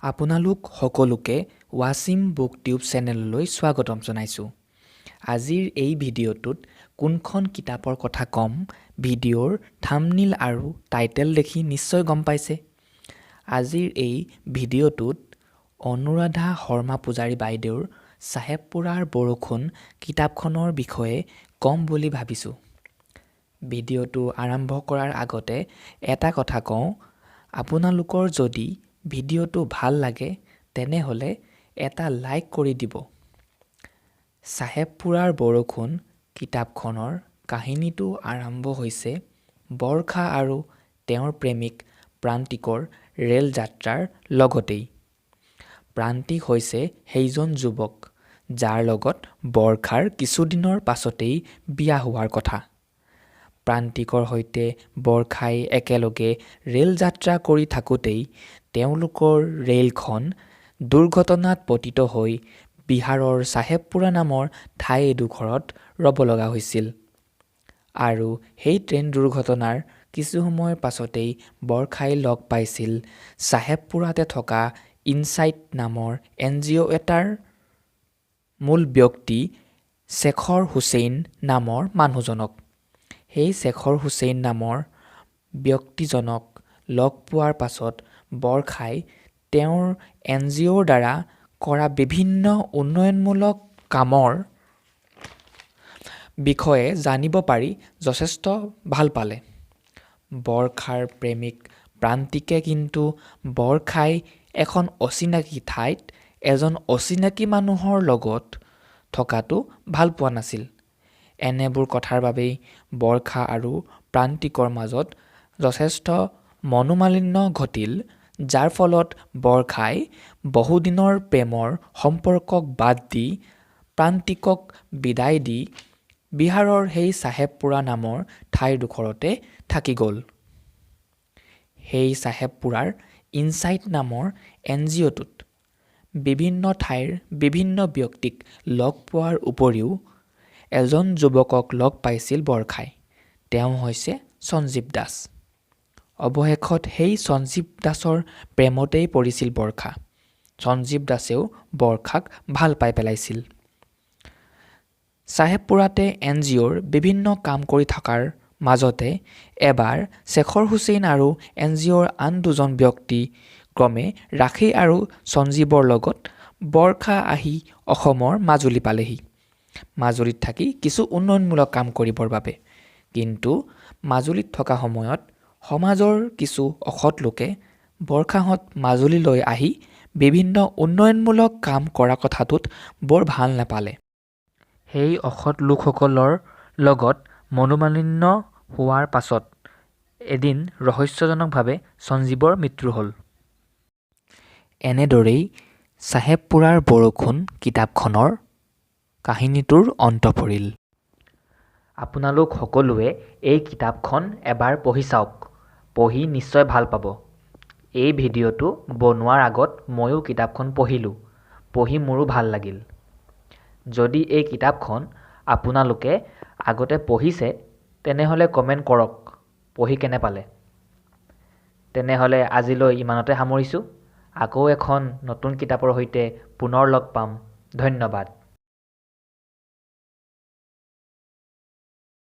আপোনালোক সকলোকে Wasim book tube চেনেললৈ স্বাগতম জনাইছোঁ। আজিৰ এই ভিডিঅ'টোত কোনখন কিতাপৰ কথা ক'ম, ভিডিঅ'ৰ থাম্বনেইল আৰু টাইটেল দেখি নিশ্চয় গম পাইছে। আজিৰ এই ভিডিঅ'টোত অনুৰাধা শৰ্মা পূজাৰী বাইদেউৰ চাহেবপুৰাৰ বৰষুণ কিতাপখনৰ বিষয়ে ক'ম বুলি ভাবিছোঁ। ভিডিঅ'টো আৰম্ভ কৰাৰ আগতে এটা কথা কওঁ, আপোনালোকৰ যদি ভিডিঅ'টো ভাল লাগে তেনেহ'লে এটা লাইক কৰি দিব। চাহেবপুৰাৰ বৰষুণ কিতাপখনৰ কাহিনীটো আৰম্ভ হৈছে বৰষা আৰু তেওঁৰ প্ৰেমিক প্ৰান্তিকৰ ৰেল যাত্ৰাৰ লগতেই। প্ৰান্তিক হৈছে সেইজন যুৱক যাৰ লগত বৰষাৰ কিছুদিনৰ পাছতেই বিয়া হোৱাৰ কথা। প্ৰান্তিকৰ সৈতে বৰষাই একেলগে ৰেল যাত্ৰা কৰি থাকোঁতেই তেওঁলোকৰ ৰেলখন দুৰ্ঘটনাত পতিত হৈ বিহাৰৰ চাহেবপুৰা নামৰ ঠাই এডোখৰত ৰ'ব লগা হৈছিল। আৰু সেই ট্ৰেইন দুৰ্ঘটনাৰ কিছু সময়ৰ পাছতেই বৰষাই লগ পাইছিল চাহেবপুৰাতে থকা ইনচাইট নামৰ NGO এটাৰ মূল ব্যক্তি শেখৰ হুছেইন নামৰ মানুহজনক। সেই শেখৰ হুছেইন নামৰ ব্যক্তিজনক লগ পোৱাৰ পাছত বৰষাই তেওঁৰ NGOৰ দ্বাৰা কৰা বিভিন্ন উন্নয়নমূলক কামৰ বিষয়ে জানিব পাৰি যথেষ্ট ভাল পালে। বৰষাৰ প্ৰেমিক প্ৰান্তিকে কিন্তু বৰষাই এখন অচিনাকি ঠাইত এজন অচিনাকি মানুহৰ লগত থকাটো ভাল পোৱা নাছিল। এনেবোৰ কথাৰ বাবেই বৰষা আৰু প্ৰান্তিকৰ মাজত যথেষ্ট মনোমালিন্য ঘটিল, যাৰ ফলত বৰষাই বহুদিনৰ প্ৰেমৰ সম্পৰ্কক বাদ দি প্ৰান্তিকক বিদায় দি বিহাৰৰ সেই চাহেবপুৰা নামৰ ঠাইডোখৰতে থাকি গ'ল। সেই চাহেবপুৰাৰ ইনচাইট নামৰ NGOটোত বিভিন্ন ঠাইৰ বিভিন্ন ব্যক্তিক লগ পোৱাৰ উপৰিও এজন যুৱকক লগ পাইছিল বৰষাই। তেওঁ হৈছে সঞ্জীৱ দাস। অৱশেষত সেই সঞ্জীৱ দাসৰ প্ৰেমতেই পৰিছিল বৰষা। সঞ্জীৱ দাসেও বৰষাক ভাল পাই পেলাইছিল। চাহেবপুৰাতে NGOৰ বিভিন্ন কাম কৰি থকাৰ মাজতে এবাৰ শেখৰ হুছেইন আৰু NGOৰ আন দুজন ব্যক্তি ক্ৰমে ৰাখী আৰু সঞ্জীৱৰ লগত বৰষা আহি অসমৰ মাজুলী পালেহি। মাজুলীত থাকি কিছু উন্নয়নমূলক কাম কৰিবৰ বাবে। কিন্তু মাজুলীত থকা সময়ত সমাজৰ কিছু অসৎ লোকে বৰষাহঁত মাজুলীলৈ আহি বিভিন্ন উন্নয়নমূলক কাম কৰা কথাটোত বৰ ভাল নাপালে। সেই অসৎ লোকসকলৰ লগত মনোমালিন্য হোৱাৰ পাছত এদিন ৰহস্যজনকভাৱে সঞ্জীৱৰ মৃত্যু হ'ল। এনেদৰেই চাহেবপুৰাৰ বৰষুণ কিতাপখনৰ কাহিনীটোৰ অন্ত পৰিল। আপোনালোক সকলোৱে এই কিতাপখন এবাৰ পঢ়ি চাওক। পঢ়ি নিশ্চয় ভাল পাব। এই ভিডিঅ'টো বনোৱাৰ আগত ময়ো কিতাপখন পঢ়িলোঁ। পঢ়ি মোৰো ভাল লাগিল। যদি এই কিতাপখন আপোনালোকে আগতে পঢ়িছে তেনেহ'লে কমেণ্ট কৰক পঢ়ি কেনে পালে। তেনেহ'লে আজিলৈ ইমানতে সামৰিছোঁ। আকৌ এখন নতুন কিতাপৰ সৈতে পুনৰ লগ পাম। ধন্যবাদ।